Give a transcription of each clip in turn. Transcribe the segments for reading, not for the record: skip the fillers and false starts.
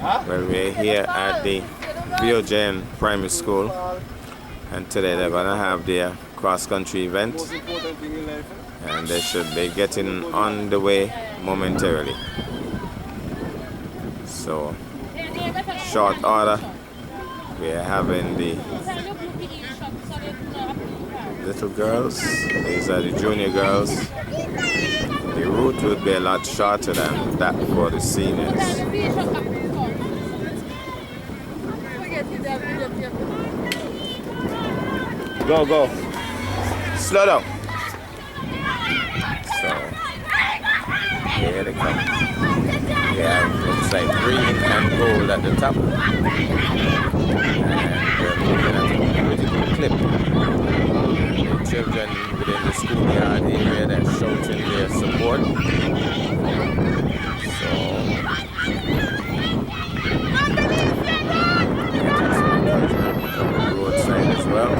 Well, we're here at the VOJN Primary School, and today they're going to have their cross-country event, and they should be getting on the way momentarily. So, short order, we're having the little girls. These are the junior girls. The route would be a lot shorter than that for the seniors. Go, go. Slow down. So, here they come. Yeah, looks like green and gold at the top. And we're moving at a pretty good clip. The children within the schoolyard area, they're shouting their support. So, roadside as well.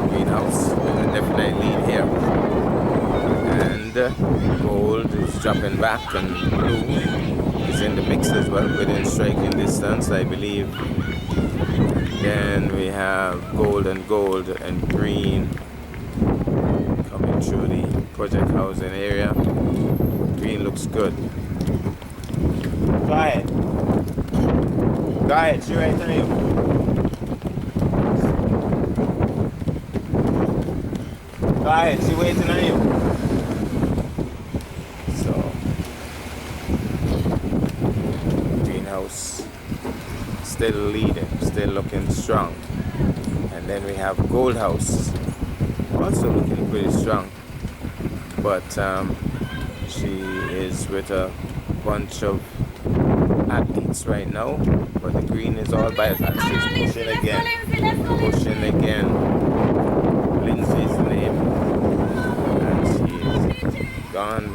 Greenhouse with a definite lead here. And gold is dropping back, and blue is in the mix as well within striking distance, I believe. Then we have gold and green coming through the project housing area. Green looks good. Go ahead. Go ahead, she right on you. Go ahead, she waiting on you. So, greenhouse still leading, still looking strong. And then we have gold house, also looking pretty strong. But she is with a bunch of athletes right now, but the green is all by it, and she's pushing again. Lindsay's the name, and she's gone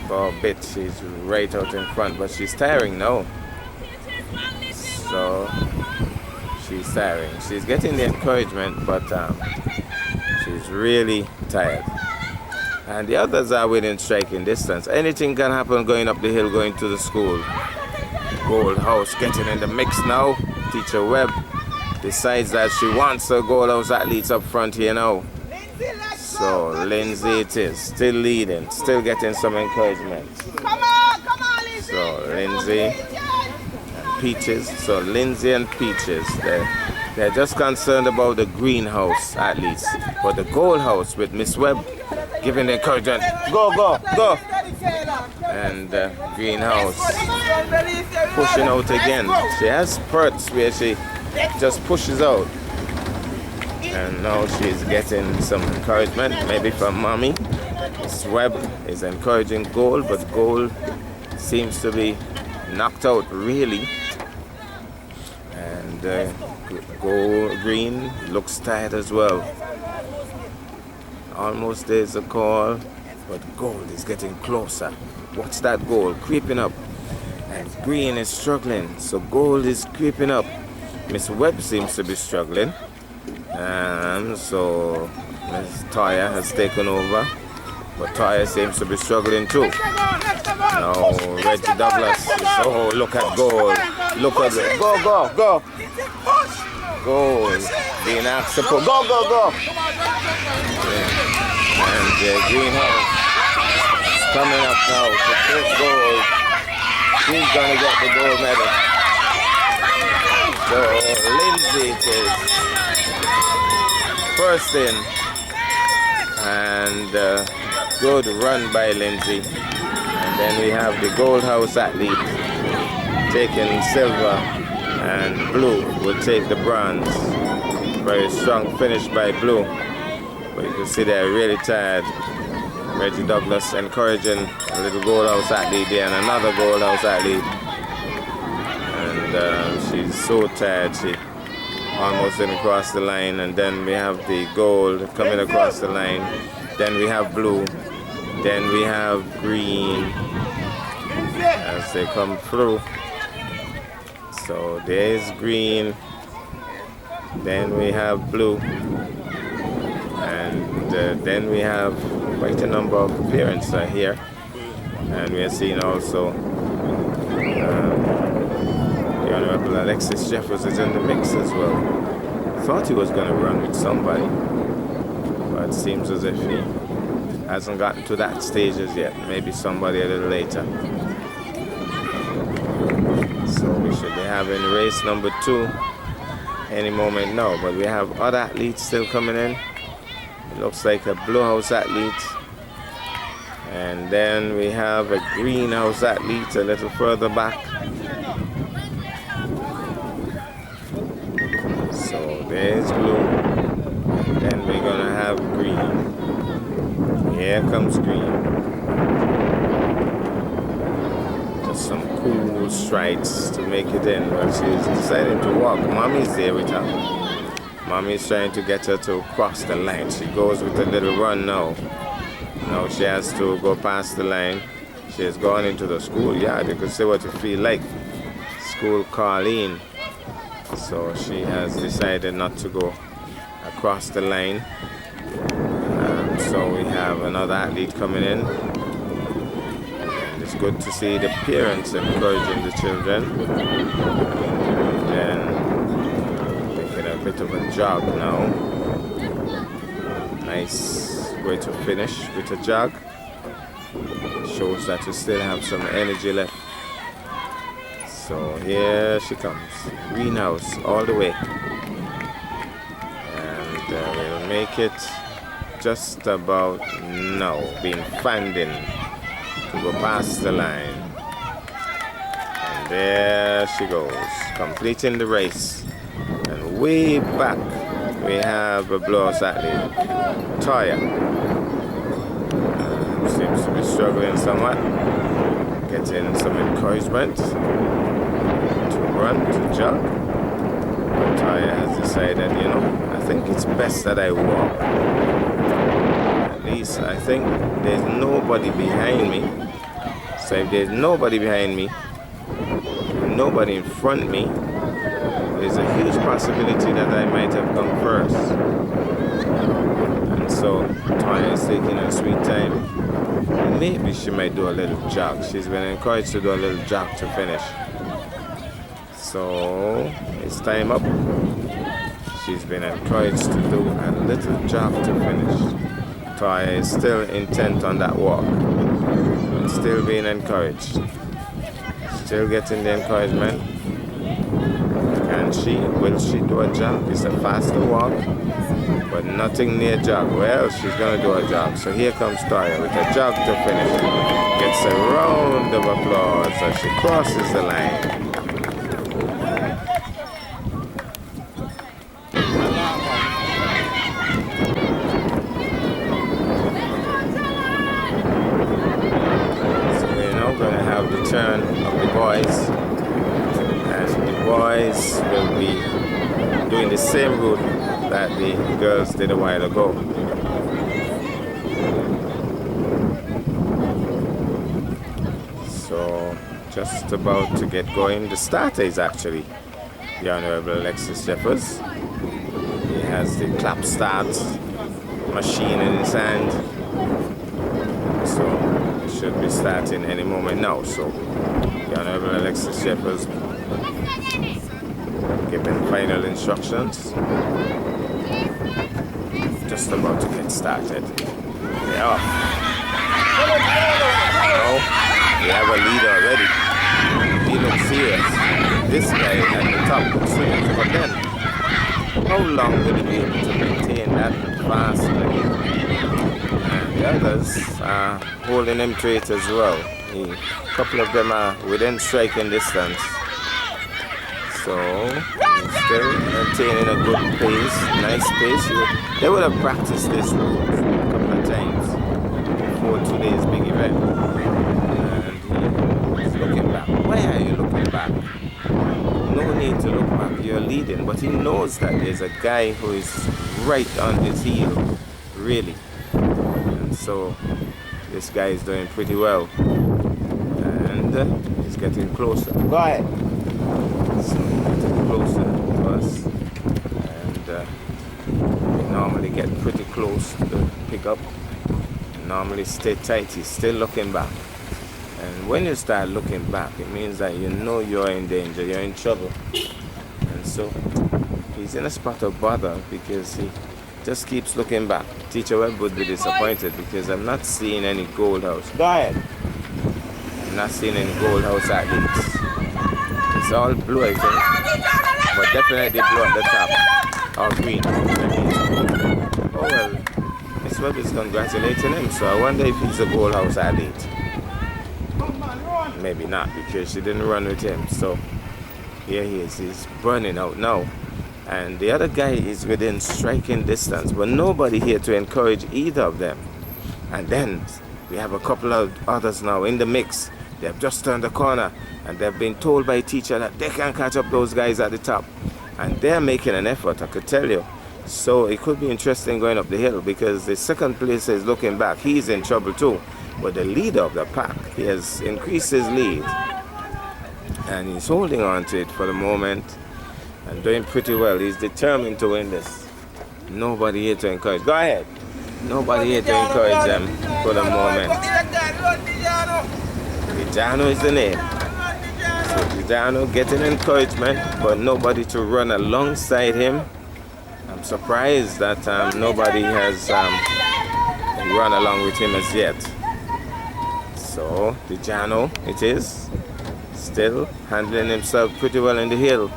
for a bit. She's right out in front, but she's tiring now. So she's tiring. She's getting the encouragement, but she's really tired. And the others are within striking distance. Anything can happen going up the hill, going to the school. Gold House getting in the mix now. Teacher Webb decides that she wants her Gold House athletes up front here now. So Lindsay it is, still leading, still getting some encouragement. So Lindsay and Peaches. So Lindsay and Peaches, they're just concerned about the greenhouse athletes. But the Gold House with Miss Webb giving the encouragement. Go, go, go. And greenhouse pushing out again. She has spurts where she just pushes out. And now she's getting some encouragement, maybe from mommy. Miss Webb is encouraging gold, but gold seems to be knocked out really. And green looks tired as well. Almost there's a call, but gold is getting closer. Watch that gold creeping up, and green is struggling, so gold is creeping up. Miss Webb seems to be struggling, and so Miss Toya has taken over, but Toya seems to be struggling too. Now Reggie Douglas, oh look at gold, look at it, go, go, go. Gold being asked to put, go, go, go. And the greenhouse is coming up now to first gold. She's gonna get the gold medal. So Lindsay is first in, and good run by Lindsay. And then we have the Gold House athlete taking silver, and blue will take the bronze. Very strong finish by blue. But you can see they're really tired. Reggie Douglas encouraging a little Gold House athlete there, and another Gold House athlete. And she's so tired, she almost didn't cross the line. And then we have the gold coming across the line. Then we have blue. Then we have green as they come through. So there's green. Then we have blue. And then we have quite a number of parents are here. And we are seeing also the Honorable Alexis Jeffers is in the mix as well. Thought he was going to run with somebody, but it seems as if he hasn't gotten to that stage as yet. Maybe somebody a little later. So we should be having race number 2 any moment now. But we have other athletes still coming in. It looks like a blue house athlete. And then we have a greenhouse athlete a little further back. So there's blue. And then we're gonna have green. Here comes green. Just some cool strides to make it in. Well, she's deciding to walk. Mommy's there with her. Mommy's trying to get her to cross the line. She goes with a little run now. Now she has to go past the line. She has gone into the schoolyard. You could say what you feel like. School Colleen. So she has decided not to go across the line. So we have another athlete coming in. And it's good to see the parents encouraging the children. And then taking a bit of a jog now. Nice way to finish with a jog. Shows that you still have some energy left. So here she comes. Greenhouse all the way. And we'll make it just about now, being fanned in to go past the line. And there she goes, completing the race. And way back we have a blouse athlete, Toya. Seems to be struggling somewhat, getting some encouragement to run, to jog. But Toya has decided, you know, I think it's best that I walk. At least I think there's nobody behind me. So if there's nobody behind me, nobody in front of me, there's a huge possibility that I might have come first. And so Toya is taking her sweet time. Maybe she might do a little jog. She's been encouraged to do a little jog to finish. So it's time up. She's been encouraged to do a little jog to finish. Toya is still intent on that walk, but still being encouraged. Still getting the encouragement. Can she? Will she do a jog? It's a faster walk, but nothing near jog. Well, she's going to do a jog. So here comes Toya with a jog to finish. Gets a round of applause as she crosses the line. The turn of the boys, and the boys will be doing the same route that the girls did a while ago. So just about to get going. The starter is actually the Honorable Alexis Jeffers. He has the clap start machine in his hand. So should be starting any moment now. So the Honorable Alexis Jeffers giving final instructions. Just about to get started. They're off. Now we have a leader already. He looks serious. This guy at the top looks serious. But then, how long will he be able to maintain that fast lead? The others are holding him to it as well. A couple of them are within striking distance. So he's still maintaining a good pace, nice pace. They would have practiced this route a couple of times before today's big event. And he's looking back. Why are you looking back? No need to look back. You're leading, but he knows that there's a guy who is right on his heel, really. So this guy is doing pretty well, and he's getting closer. Go ahead. So getting closer to us, and we normally get pretty close to the pickup. Normally stay tight. He's still looking back. And when you start looking back, it means that you know you're in danger, you're in trouble. And so he's in a spot of bother because he just keeps looking back. Teacher Webb would be disappointed because I'm not seeing any Gold House. Go ahead. I'm not seeing any Gold House athletes. It's all blue, I think. But definitely blue at the top. Or green. Oh well, Miss Webb is congratulating him, so I wonder if he's a Gold House athlete. Maybe not, because she didn't run with him. So here he is, he's burning out now. And the other guy is within striking distance, but nobody here to encourage either of them. And then we have a couple of others now in the mix. They have just turned the corner and they've been told by a teacher that they can catch up those guys at the top. And they're making an effort, I could tell you. So it could be interesting going up the hill, because the second place is looking back. He's in trouble too. But the leader of the pack, he has increased his lead. And he's holding on to it for the moment and doing pretty well. He's determined to win this. Nobody here to encourage. Go ahead. Nobody here to encourage them for the moment. Dijano is the name. So Dijano getting encouragement, but nobody to run alongside him. I'm surprised that nobody has run along with him as yet. So Dijano it is, still handling himself pretty well in the hill.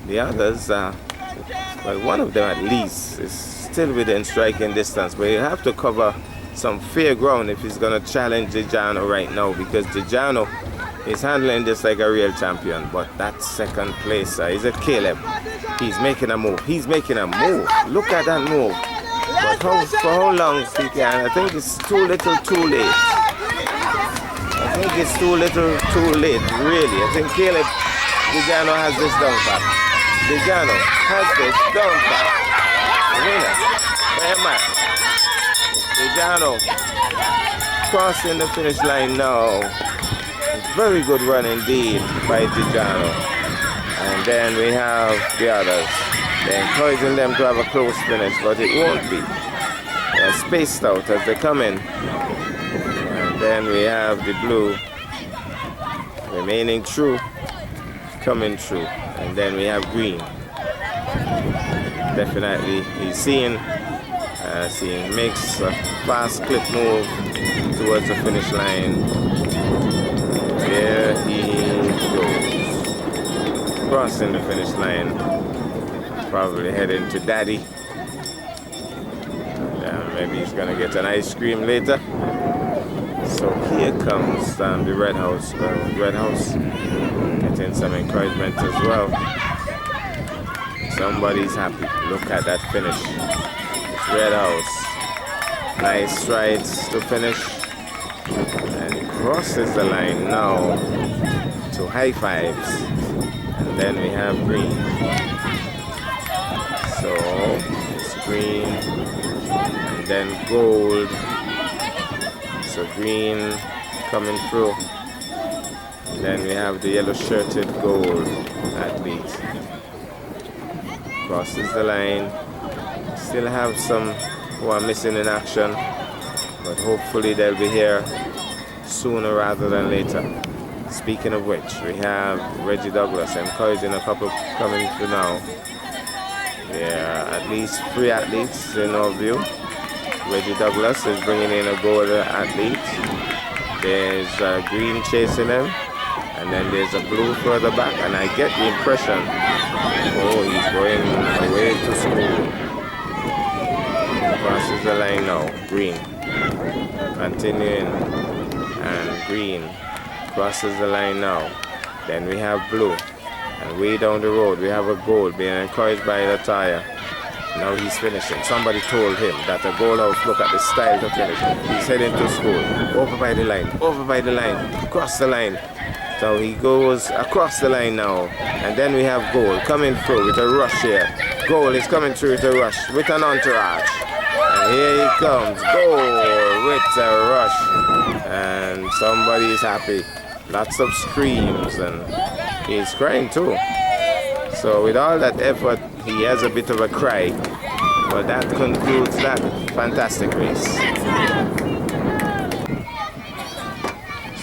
The others, well, one of them at least is still within striking distance, but he'll have to cover some fair ground if he's going to challenge Dijano right now, because Dijano is handling this like a real champion. But that second place is it Caleb. He's making a move. He's making a move. Look at that move. But for how long he can? I think it's too little too late. I think it's too little too late, really. I think Caleb Dijano has this down pat. Dijano has this down pat. Winner. Man. Dijano crossing the finish line now. Very good run indeed by Dijano. And then we have the others. They're encouraging them to have a close finish, but it won't be. They're spaced out as they come in. And then we have the blue remaining true, coming true. And then we have green. Definitely he's seeing makes a fast clip move towards the finish line. There he goes. Crossing the finish line. Probably heading to Daddy. And, maybe he's gonna get an ice cream later. So here comes the Red House. Red House getting some encouragement as well. Somebody's happy. Look at that finish. It's Red House. Nice strides to finish. And he crosses the line now to high fives. And then we have green. So it's green and then gold. So green coming through. And then we have the yellow shirted gold athlete. Crosses the line. Still have some who are missing in action, but hopefully they'll be here sooner rather than later. Speaking of which, we have Reggie Douglas encouraging a couple coming through now. Yeah, at least 3 athletes in our view. Reggie Douglas is bringing in a gold athlete. There's green chasing him, and then there's a blue further back, and I get the impression, oh, he's going away to school. Crosses the line now, green. Continuing, and green crosses the line now. Then we have blue, and way down the road we have a gold being encouraged by the tire. Now he's finishing. Somebody told him that a goal house, look at the style to finish. He's heading to school. Over by the line, across the line. So he goes across the line now. And then we have goal coming through with a rush here. Goal is coming through with a rush, with an entourage. And here he comes, goal with a rush. And somebody is happy. Lots of screams, and he's crying too. So with all that effort, he has a bit of a cry. But that concludes that fantastic race.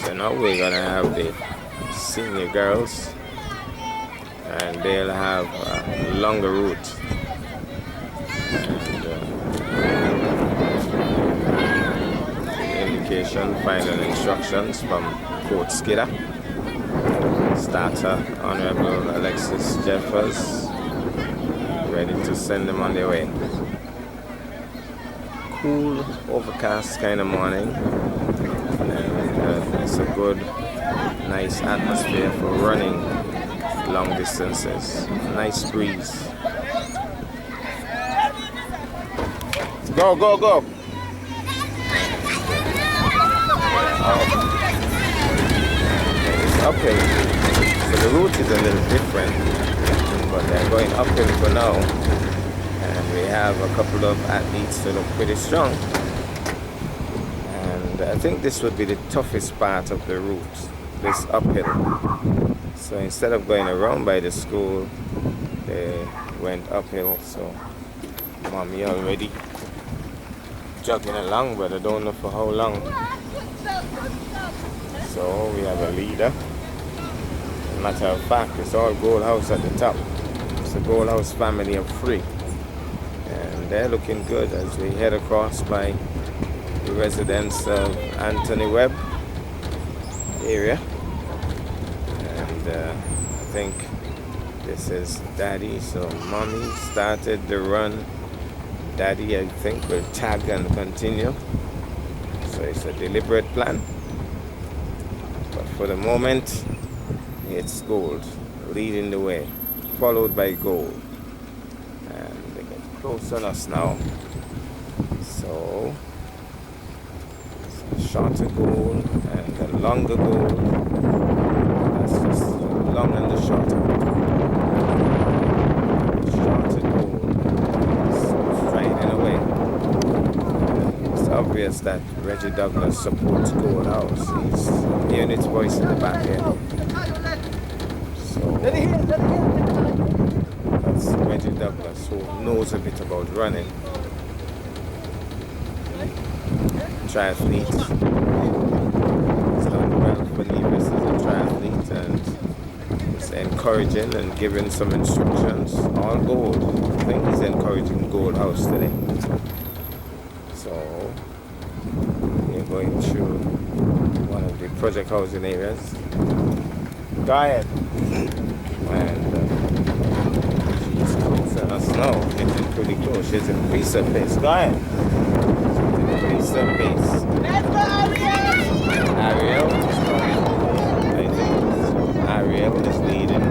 So now we're gonna have the senior girls, and they'll have a longer route. And indication, final instructions from Coach Skidder. Starter Honorable Alexis Jeffers, ready to send them on their way. Cool, overcast kind of morning, and it's a good, nice atmosphere for running long distances. Nice breeze. Go, go, go! It's uphill, so the route is a little different, but they're going uphill for now. And we have a couple of athletes that look pretty strong. And I think this would be the toughest part of the route, this uphill. So instead of going around by the school, they went uphill. So mommy already jogging along, but I don't know for how long. So we have a leader. Matter of fact, it's all Gold House at the top. It's a Gold House family of 3. And they're looking good as we head across by the residence of Anthony Webb area. And I think this is Daddy. So mommy started the run. Daddy, I think, will tag and continue. So it's a deliberate plan. But for the moment, it's Gold leading the way, followed by Gold. And they get close on us now. So it's a shorter Gold and a longer Gold. That's just the long and the shorter. Shorter Gold is striding away. It's obvious that Reggie Douglas supports Gold House. He's hearing its voice in the back end. So that's Reggie Douglas, who knows a bit about running. Triathlete. He's done well for Nevis as a triathlete, and he's encouraging and giving some instructions. All Gold. I think he's encouraging Gold House today. So we're going through one of the project housing areas. Go ahead. And she's close to us now. Getting pretty close. She's increased her pace. Go ahead. She's increased her pace. Let's go, Ariel is coming. I think Ariel is leading.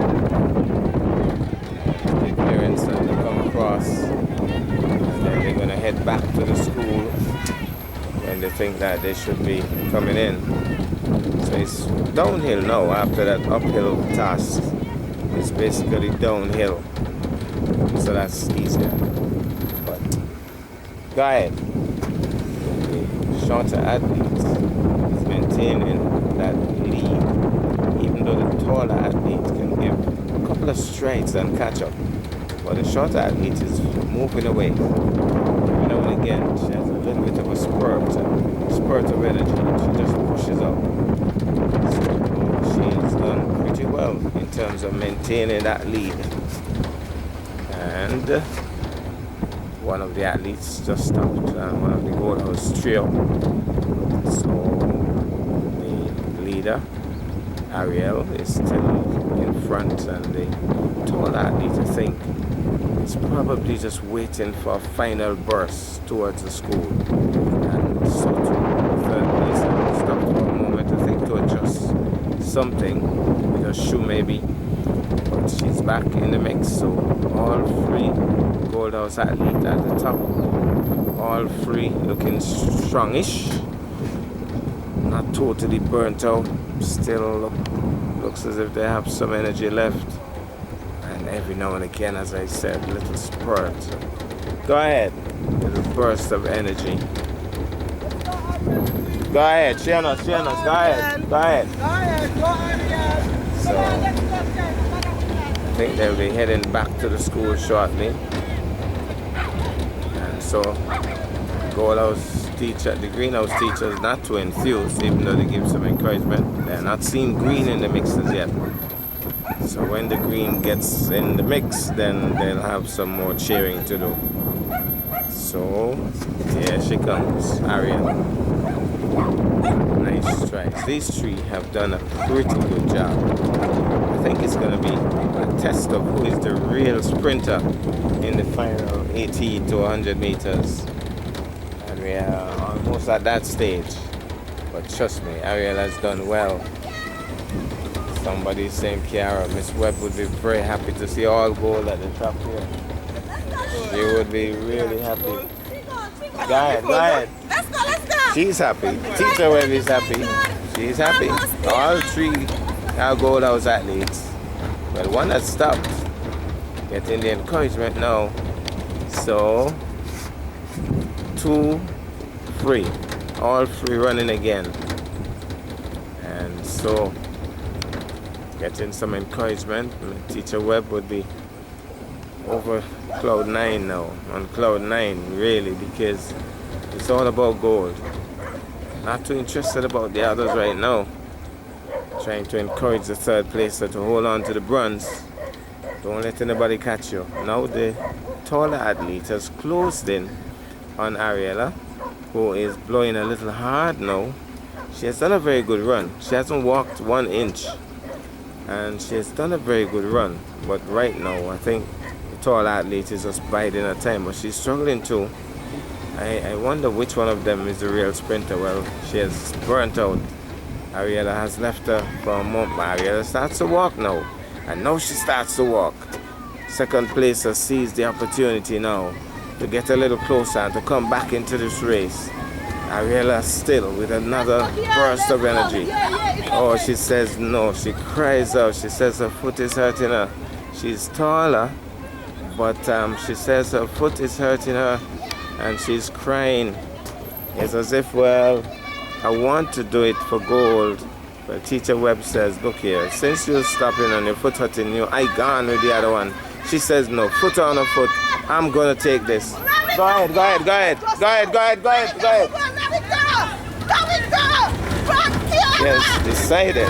The parents are going to come across. And then they're going to head back to the school when they think that they should be coming in. So it's downhill now after that uphill task. It's basically downhill. So that's easier. But go ahead. The shorter athlete is maintaining that lead. Even though the taller athlete can give a couple of strides and catch up. But the shorter athlete is moving away. Now and again, she has a little bit of a spurt of energy. She just pushes up. She's done pretty well in terms of maintaining that lead. And one of the athletes just stopped, one of the Gold House trio. So the leader, Ariel, is still in front, and the tall athlete, I think, is probably just waiting for a final burst towards the school. And so too, the third place stopped for a moment, I think, to adjust something with her shoe maybe, but she's back in the mix. So all 3 Gold House athletes at the top, all 3 looking strongish, not totally burnt out, still looks as if they have some energy left, and every now and again, as I said, a little spurt. Go ahead, little burst of energy. Go ahead, Shianos, go ahead. So, I think they'll be heading back to the school shortly. And so, Gold House the greenhouse teachers not to enthuse, even though they give some encouragement. They're not seeing green in the mixes yet. So when the green gets in the mix, then they'll have some more cheering to do. So here she comes, Ariel. Nice strikes. These three have done a pretty good job. I think it's going to be a test of who is the real sprinter in the final 80 to 100 meters. And we are almost at that stage. But trust me, Ariel has done well. Somebody saying Kiara, Miss Webb would be very happy to see all gold at the top here. She would be really happy. Go ahead, go ahead. Let's go. She's happy. Teacher Webb is happy. She's happy. All three are gold house athletes. Well, one has stopped. Getting the encouragement now. So, 2, 3. All three running again. And so, getting some encouragement. Teacher Webb would be over cloud 9 now. On cloud 9, really, because it's all about gold. Not too interested about the others right now. Trying to encourage the third placer to hold on to the bronze. Don't let anybody catch you. Now the taller athlete has closed in on Ariella, who is blowing a little hard now. She has done a very good run. She hasn't walked 1 inch. And she has done a very good run. But right now, I think the tall athlete is just biding her time. But she's struggling too. I wonder which one of them is the real sprinter. Well, she has burnt out. Ariella has left her for a moment. Ariella starts to walk now. And now she starts to walk. Second placer sees the opportunity now to get a little closer and to come back into this race. Ariella still with another burst of energy. Oh, she says no. She cries out. She says her foot is hurting her. She's taller, but she says her foot is hurting her. And she's crying. It's as if, well, I want to do it for gold. But Teacher Webb says, look here, since you're stopping and your foot hurting you, I gone with the other one. She says, no, foot on her foot. I'm going to take this. Go ahead, go ahead, go ahead. Go ahead, go ahead, go ahead, go ahead. Yes, decided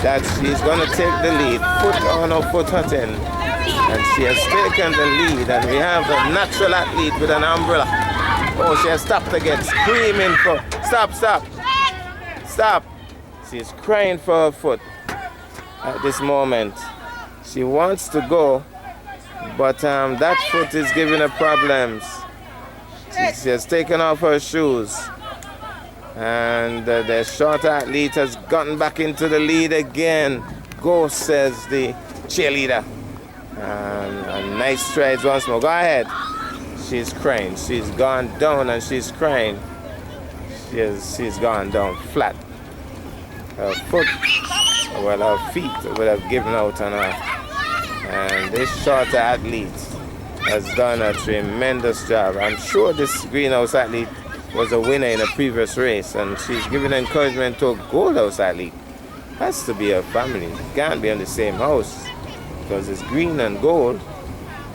that she's going to take the lead. Foot on her foot hurting. And she has taken the lead, and we have a natural athlete with an umbrella. Oh, she has stopped again, screaming for, stop. She's crying for her foot at this moment. She wants to go, but that foot is giving her problems. She has taken off her shoes. And the short athlete has gotten back into the lead again. Go, says the cheerleader. And nice strides once more. Go ahead. She's crying. She's gone down and she's crying. She's gone down flat. Her foot, well, her feet would have given out on her. And this shorter athlete has done a tremendous job. I'm sure this greenhouse athlete was a winner in a previous race, and she's giving encouragement to a gold house athlete. Has to be a family. Can't be on the same house, because it's green and gold,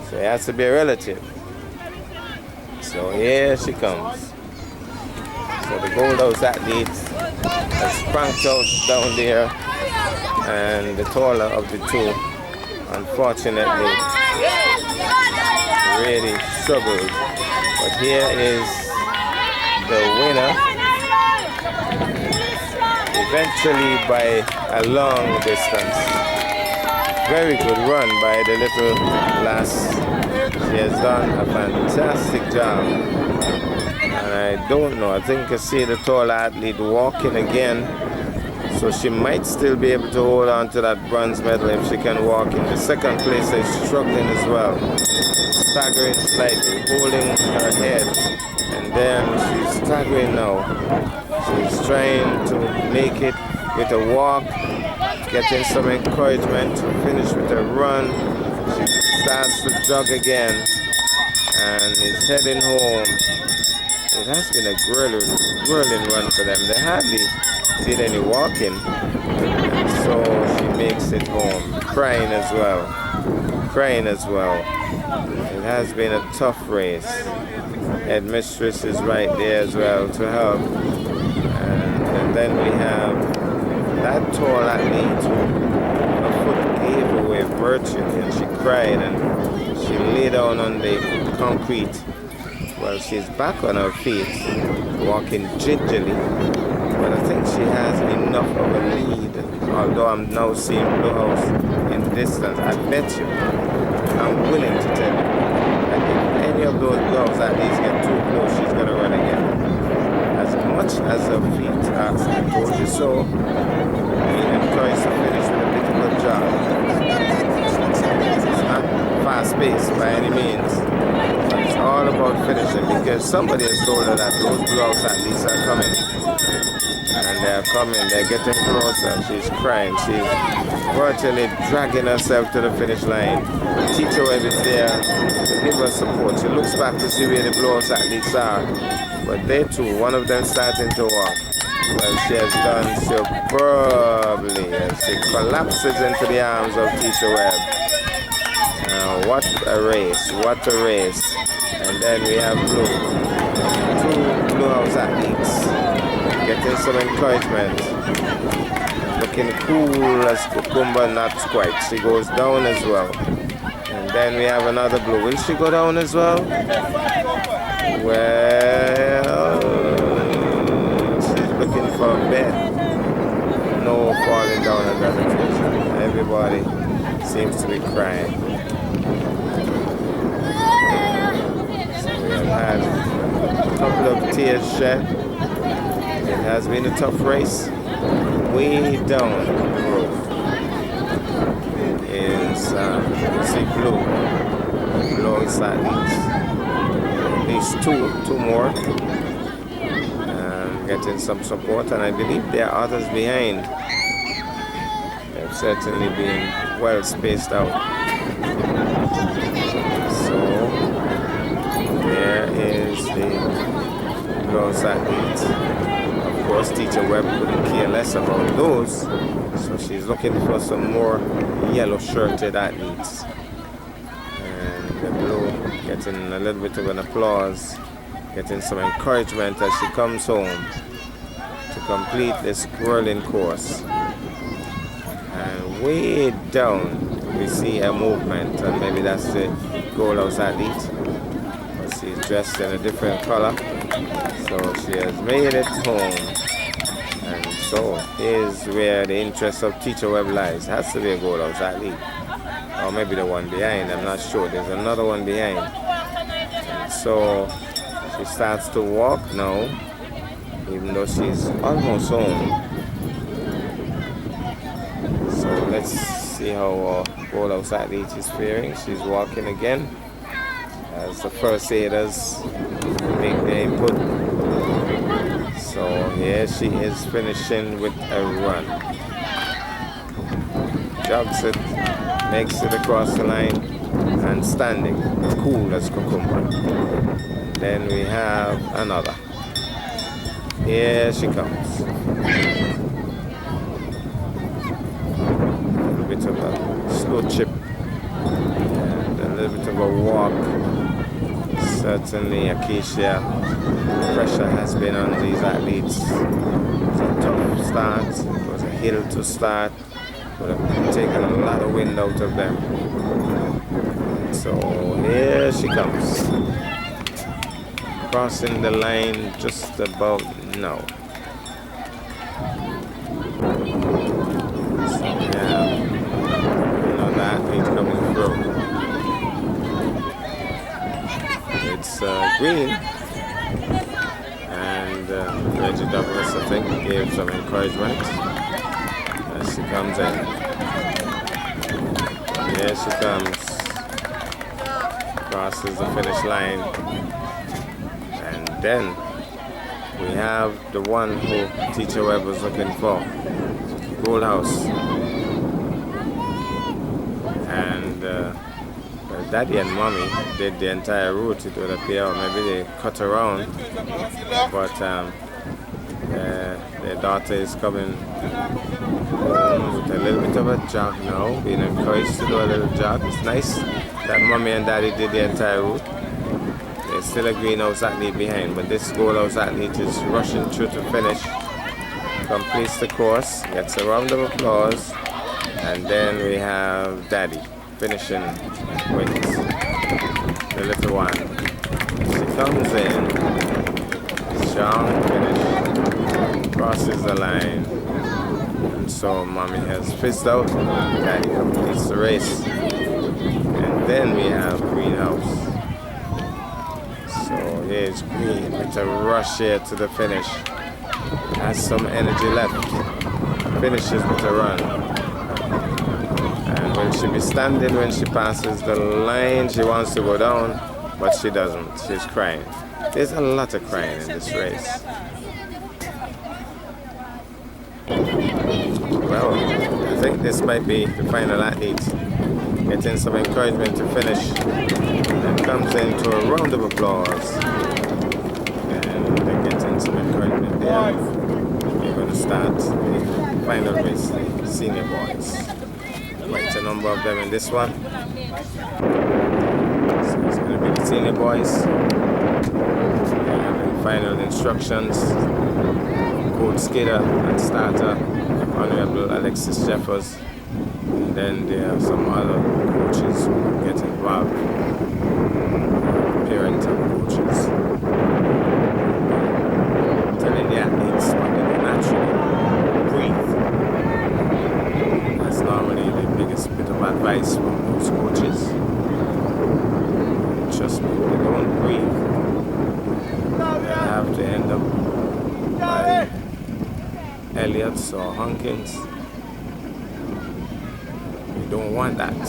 so it has to be a relative. So here she comes. So the gold house athlete has spranked out down there, and the taller of the two, unfortunately, really struggled. But here is the winner, eventually by a long distance. Very good run by the little lass. She has done a fantastic job. And I don't know, I think I see the tall athlete walking again. So she might still be able to hold on to that bronze medal if she can walk in. The second place is struggling as well. Staggering slightly, holding her head. And then she's staggering now. She's trying to make it with a walk, getting some encouragement to finish with a run. She starts to jog again and is heading home. It has been a whirling run for them. They hardly did any walking. And so she makes it home, crying as well. crying as well. It has been a tough race. Headmistress is right there as well to help. And then we have that tall athlete who her foot gave away virtually, and she cried and she lay down on the concrete. Well, she's back on her feet, walking gingerly, but I think she has enough of a lead. Although I'm now seeing Blue House in the distance, I bet you, I'm willing to tell you, that if any of those Blue House athletes get too close, she's going to run again. As much as her feet ask, I told you so, being encouraged to finish with a bit of a jog. It's not fast-paced by any means, but it's all about finishing, because somebody has told her that those Blue House athletes are coming. And they're coming, they're getting closer. She's crying, she's virtually dragging herself to the finish line. The teacher Webb is there to give her support. She looks back to see where the Blue House athletes are, but they too, one of them starting to walk. Well, she has done superbly as she collapses into the arms of teacher Webb. What a race, what a race. And then we have two Blue House athletes getting some encouragement, looking cool as cucumber, not quite. She goes down as well. And then we have another blue. Will she go down as well? Well, she's looking for a bet. No falling down on that occasion. Everybody seems to be crying. So we have had a couple of tears shed. It has been a tough race. Way down the road is see Blue athletes. At least two more getting some support, and I believe there are others behind. They've certainly been well spaced out. So there is the Blue athletes. Of course, teacher Webb couldn't care less about those, so she's looking for some more yellow shirted athletes. And the Blue getting a little bit of an applause, getting some encouragement as she comes home to complete this whirling course. And way down we see a movement, and maybe that's the Gold House athlete, but she's dressed in a different color. So she has made it home, and so here's where the interest of teacher Webb lies. It has to be a Gold House athlete, or maybe the one behind, I'm not sure. There's another one behind. And so she starts to walk now, even though she's almost home. So let's see how Gold House athlete is faring. She's walking again as the first aiders make their input. So here she is finishing with a run. Jogs it, makes it across the line, and standing, cool as cucumber. And then we have another. Here she comes. A little bit of a slow chip and a little bit of a walk. Certainly, Acacia, pressure has been on these athletes. It was a tough start. It was a hill to start. Would have taken a lot of wind out of them. So here she comes. Crossing the line just about now. So yeah, another athlete coming through. It's green, and Reggie Douglas, I think, gave some encouragement as she comes in. Here she comes, crosses the finish line, and then we have the one who teacher Webb was looking for, Gold House. And Daddy and Mommy did the entire route, it would appear, or maybe they cut around, but their daughter is coming home with a little bit of a jog now, being encouraged to do a little jog. It's nice that mommy and daddy did the entire route. There's still a greenhouse athlete behind, but this schoolhouse athlete is rushing through to finish. Completes the course, gets a round of applause, and then we have daddy finishing with the little one. She comes in, strong finish, crosses the line, and so mommy has fizzed out, daddy completes the race. And then we have greenhouse. So here's Green with a rush here to the finish. Has some energy left. Finishes with a run. And will she be standing when she passes the line? She wants to go down, but she doesn't. She's crying. There's a lot of crying in this race. Well, I think this might be the final athlete. Getting some encouragement to finish. And comes into a round of applause. And they're getting some encouragement there. We're going to start the final race, the senior boys. Quite a number of them in this one. So it's going to be the senior boys. And final instructions. Coach Skidder and starter, Honorable Alexis Jeffers. And then there are some other coaches who get involved. Parental coaches. Telling the athletes what they can naturally breathe. That's normally the biggest bit of advice from those coaches. Trust me, if they don't breathe, they have to end up by Elliott's or Hunkins. You don't want that.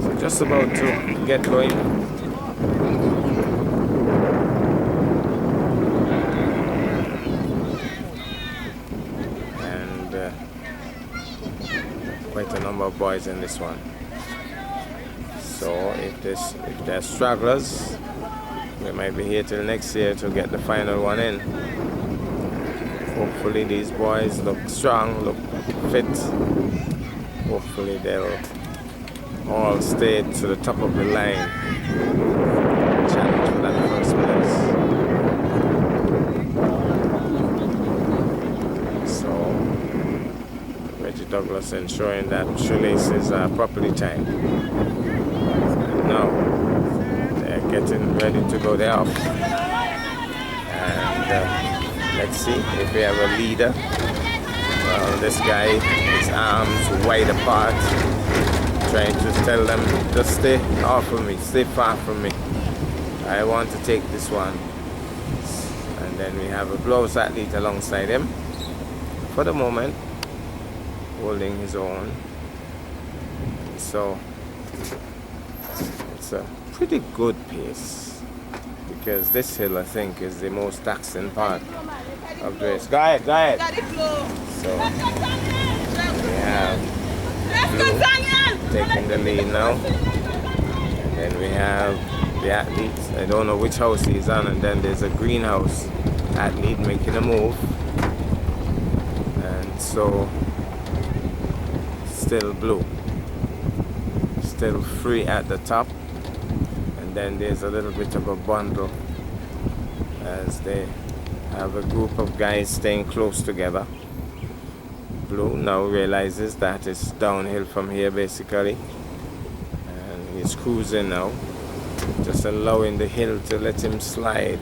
So just about to get going. Quite a number of boys in this one. So if they're stragglers, we might be here till next year to get the final one in. Hopefully these boys look strong, look fit. Hopefully they'll all stay to the top of the line. Challenge for that first place. Douglas ensuring that shoelaces are properly tied. Now they're getting ready to go there off. And let's see if we have a leader. Well, this guy, his arms wide apart, trying to tell them, just stay off of me, stay far from me. I want to take this one. And then we have a blows athlete alongside him. For the moment, holding his own. So it's a pretty good pace, because this hill, I think, is the most taxing part of the race. Go ahead. So we have Blue taking the lead now, and then we have the athletes. I don't know which house he's on, and then there's a greenhouse athlete making a move, and so still Blue, still free at the top, and then there's a little bit of a bundle as they have a group of guys staying close together. Blue now realizes that it's downhill from here basically, and he's cruising now, just allowing the hill to let him slide.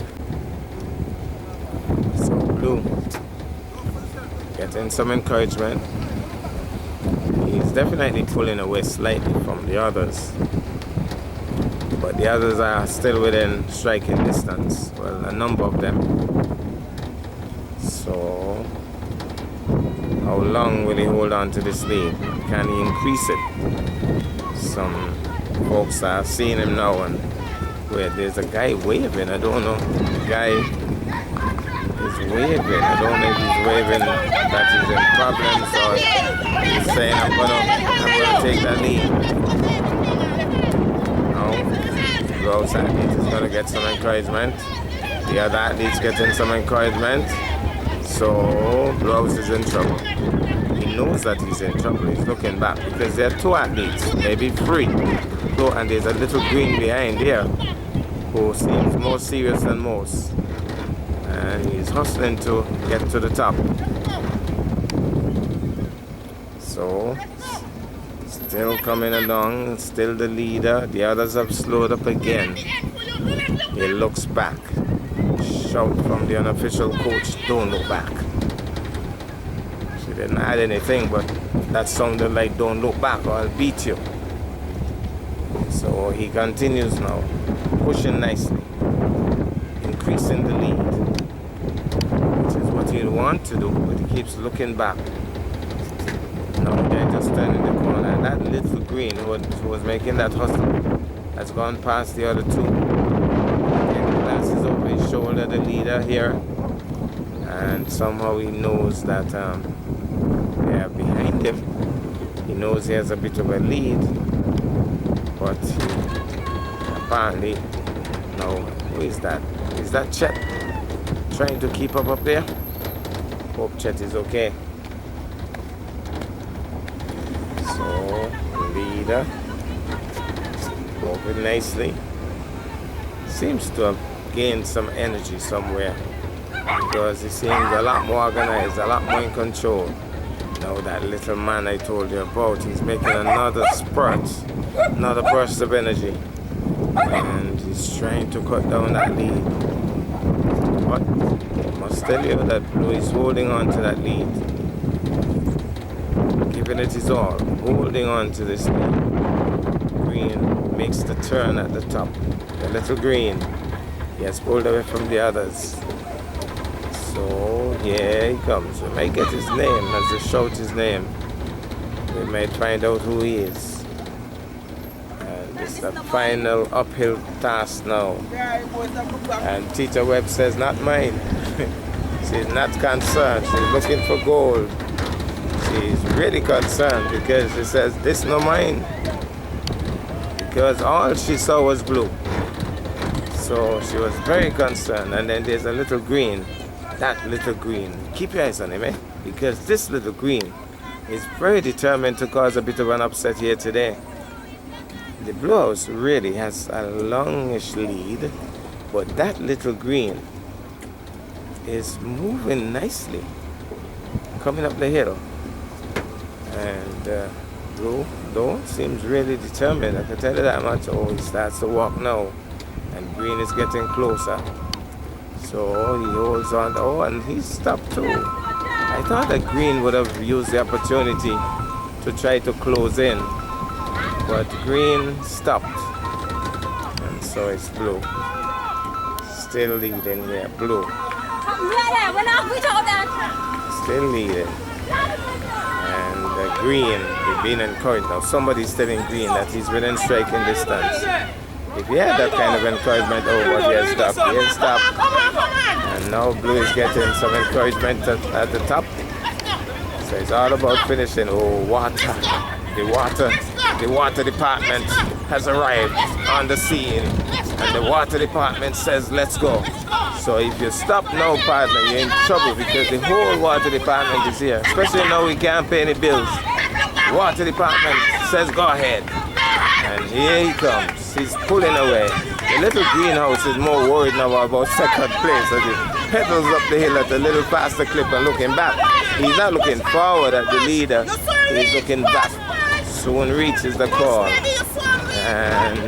So Blue getting some encouragement. He's definitely pulling away slightly from the others, but the others are still within striking distance. Well, a number of them. So how long will he hold on to this lead? Can he increase it? Some folks are seeing him now, and where there's a guy waving. I don't know. The guy is waving. I don't know if he's waving that he's in problems, or he's saying I'm gonna take that lead. No, the outside lead is gonna get some encouragement. The other athlete's getting some encouragement. So Blouse is in trouble. He knows that he's in trouble. He's looking back because there are two athletes, maybe three. So, and there's a little green behind here who seems more serious than most. And he's hustling to get to the top. So, still coming along, still the leader. The others have slowed up again. He looks back. Shout from the unofficial coach, don't look back. She didn't add anything, but that sounded like don't look back or I'll beat you. So he continues now, pushing nicely, increasing the lead, which is what he'll want to do, but he keeps looking back. Now they're just turning the corner, and that little green who was making that hustle has gone past the other two. Glasses over his shoulder, the leader here, and somehow he knows that they are behind him. He knows he has a bit of a lead, but apparently, no, who is that? Is that Chet trying to keep up there? Hope Chet is okay. So, leader moving nicely. Seems to have gained some energy somewhere because he seems a lot more organized, a lot more in control. Now that little man I told you about, he's making another spurt, another burst of energy, and he's trying to cut down that lead. But I must tell you that Blue is holding on to that lead, giving it his all, holding on to this lead. Green makes the turn at the top. The little green, he has pulled away from the others. So here he comes. We might get his name as they shout his name. We might find out who he is. And it's the final uphill task now. And Teacher Webb says, not mine. She's not concerned. She's looking for gold. She's really concerned because she says, this no mine. Because all she saw was blue. So she was very concerned. And then there's a little green. That little green. Keep your eyes on him, eh? Because this little green is very determined to cause a bit of an upset here today. The Blue House really has a longish lead, but that little green is moving nicely, coming up the hill. And Blue, though, seems really determined. I can tell you that much. Oh, he starts to walk now. And green is getting closer. So he holds on. Oh, and he stopped too. I thought that green would have used the opportunity to try to close in. But green stopped. And so it's blue. Still leading here. Blue. Still leading. And green, they've been encouraged. Now somebody's telling green that he's within striking distance. If he had that kind of encouragement, oh, but he has stopped. He has stopped. And now blue is getting some encouragement at the top. So it's all about finishing. Oh, water. The water department has arrived on the scene. And the water department says, let's go. So if you stop now, partner, you're in trouble because the whole water department is here. Especially now we can't pay any bills. The water department says, go ahead. And here he comes. He's pulling away. The little greenhouse is more worried now about second place as he pedals up the hill at a little faster clip and looking back. He's not looking forward at the leader. He's looking back. Soon reaches the call. And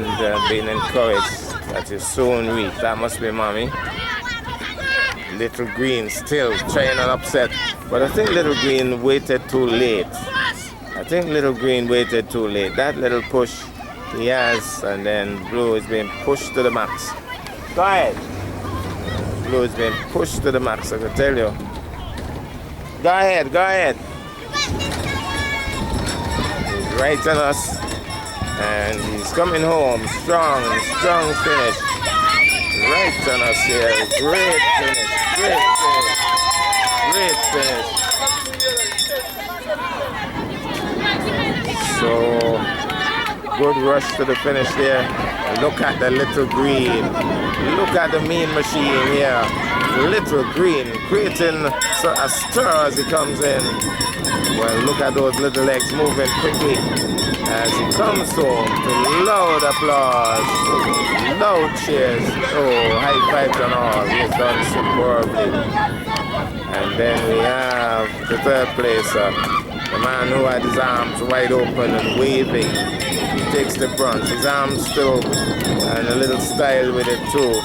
being encouraged that you soon reach. That must be mommy. Little green still trying an upset. But I think little green waited too late. That little push he has, and then blue is being pushed to the max. Go ahead. Blue is being pushed to the max, I can tell you. Go ahead. He's right on us. And he's coming home. Strong finish. Right on us here. Great finish. So good rush to the finish there. Look at the little green. Look at the mean machine here. Little green creating a stir as he comes in. Well, look at those little legs moving quickly as he comes home to loud applause, loud cheers. Oh, high fives and all. He's done superbly. And then we have the third placer, the man who had his arms wide open and waving. He takes the brunt, his arms still, and a little style with it too.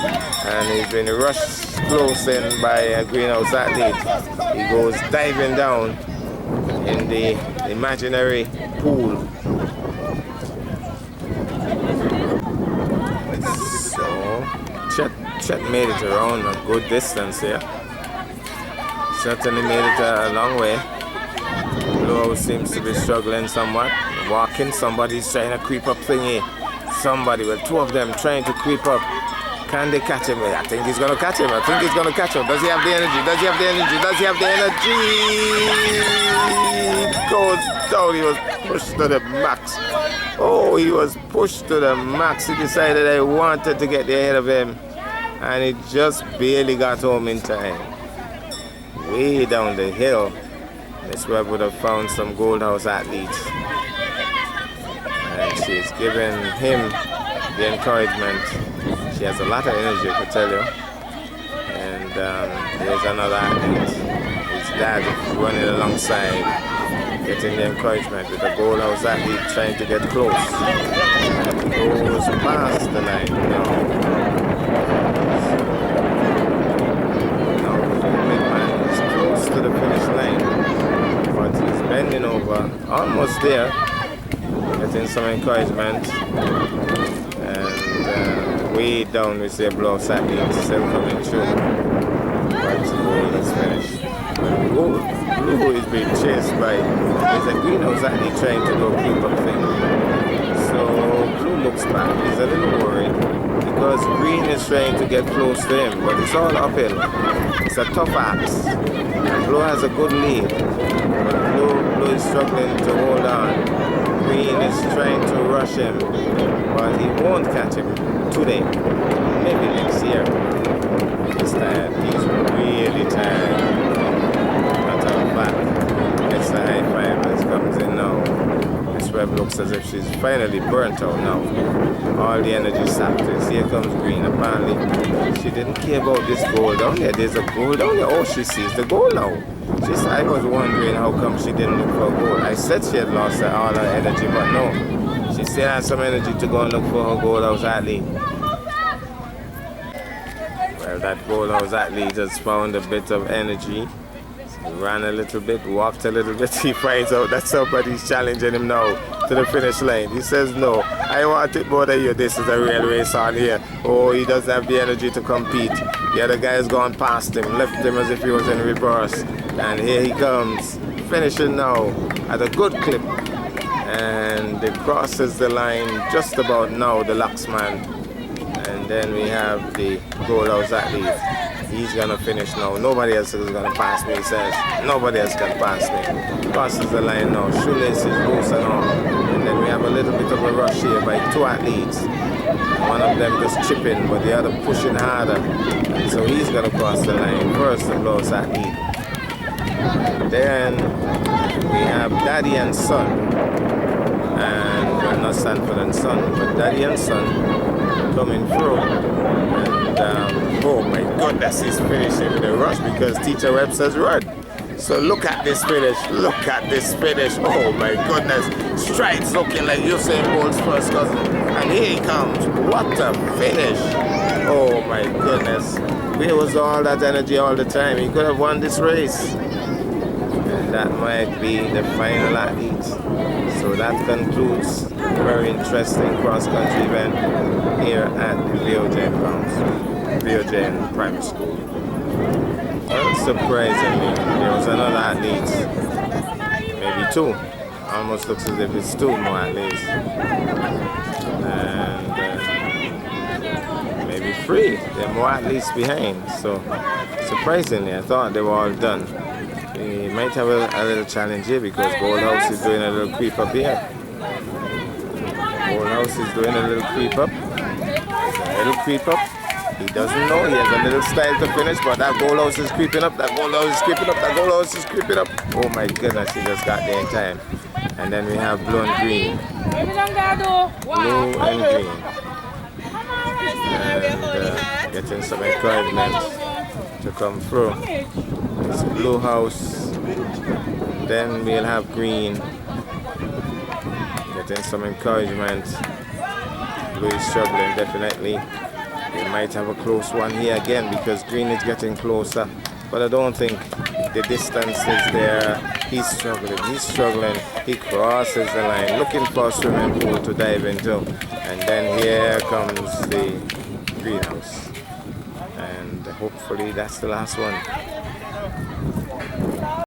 And he's been rushed close in by a greenhouse athlete. He goes diving down in the imaginary pool. So, Chet made it around a good distance here. Certainly made it a long way. Blue seems to be struggling somewhat. Walking, somebody's trying to creep up thingy. Somebody, well, two of them trying to creep up. Can they catch him? I think he's gonna catch him. I think he's gonna catch him. Does he have the energy? Does he have the energy? Does he have the energy? He goes down. He was pushed to the max. Oh, he was pushed to the max. He decided I wanted to get ahead of him. And he just barely got home in time. Way down the hill. Miss Webb would have found some Gold House athletes. And she's giving him the encouragement. She has a lot of energy, I can tell you. And there's another athlete. His dad running alongside, getting the encouragement with the Gold House athlete trying to get close. And he goes past the line now. To the finish line, but he's bending over, almost there, getting some encouragement, and way down we see a blow sadly still coming through, but goal is finished. Blue is being chased by, there's a greenhouse actually trying to go keep up thing, so Blue looks back, he's a little worried, because Green is trying to get close to him, but it's all uphill, it's a tough axe. Blue has a good lead, but Blue is struggling to hold on. Green is trying to rush him, but he won't catch him today. Maybe next year. He's tired. He's really tired. Matter of fact, it's a high five that comes in now. Miss Webb looks as if she's finally burnt out now. All the energy sapped is. Here comes Green. Apparently, she didn't care about this goal down there. There's a goal down there. Oh, she sees the goal now. I was wondering how come she didn't look for a goal. I said she had lost all her energy, but no. She still has some energy to go and look for her Gold House athlete. Well, that Gold House athlete has found a bit of energy. He ran a little bit, walked a little bit. He finds out that somebody's challenging him now to the finish line. He says, no, I want it more than you. This is a real race on here. Oh, he doesn't have the energy to compete. The other guy has gone past him, left him as if he was in reverse. And here he comes, finishing now at a good clip. And it crosses the line just about now, the Luxman. And then we have the Gold House athlete. He's gonna finish now. Nobody else is gonna pass me, he says. Nobody else can pass me. Crosses the line now. Shoelace is loose and all. And then we have a little bit of a rush here by two athletes. One of them just chipping, but the other pushing harder. And so he's gonna cross the line first, the Gold House athlete. Then we have Daddy and Son. And well, not Sanford and Son, but Daddy and Son coming through. And oh my goodness, he's finishing with a rush because Teacher Webb says run. So look at this finish, look at this finish. Oh my goodness, strides looking like Usain Bolt's first cousin. And here he comes, what a finish. Oh my goodness, where was all that energy all the time? He could have won this race. And that might be the final athlete. So that concludes a very interesting cross-country event here at the VOJN Primary School. Well, surprisingly, there was another athlete, maybe two. Almost looks as if it's two more athletes. And maybe three. There are more athletes behind. So surprisingly, I thought they were all done. We might have a little challenge here because Gold House is doing a little creep up here. Gold House is doing a little creep up. A little creep up. He doesn't know. He has a little style to finish, but that Gold House is creeping up. That Gold House is creeping up. That Gold House is creeping up. Oh my goodness, he just got there in time. And then we have blue and green. Blue and green. And getting some encouragement to come through. It's Blue House. Then we'll have green. Getting some encouragement. Blue is struggling definitely. We might have a close one here again because green is getting closer. But I don't think the distance is there. He's struggling. He crosses the line, looking for a swimming pool to dive into. And then here comes the greenhouse. And hopefully that's the last one.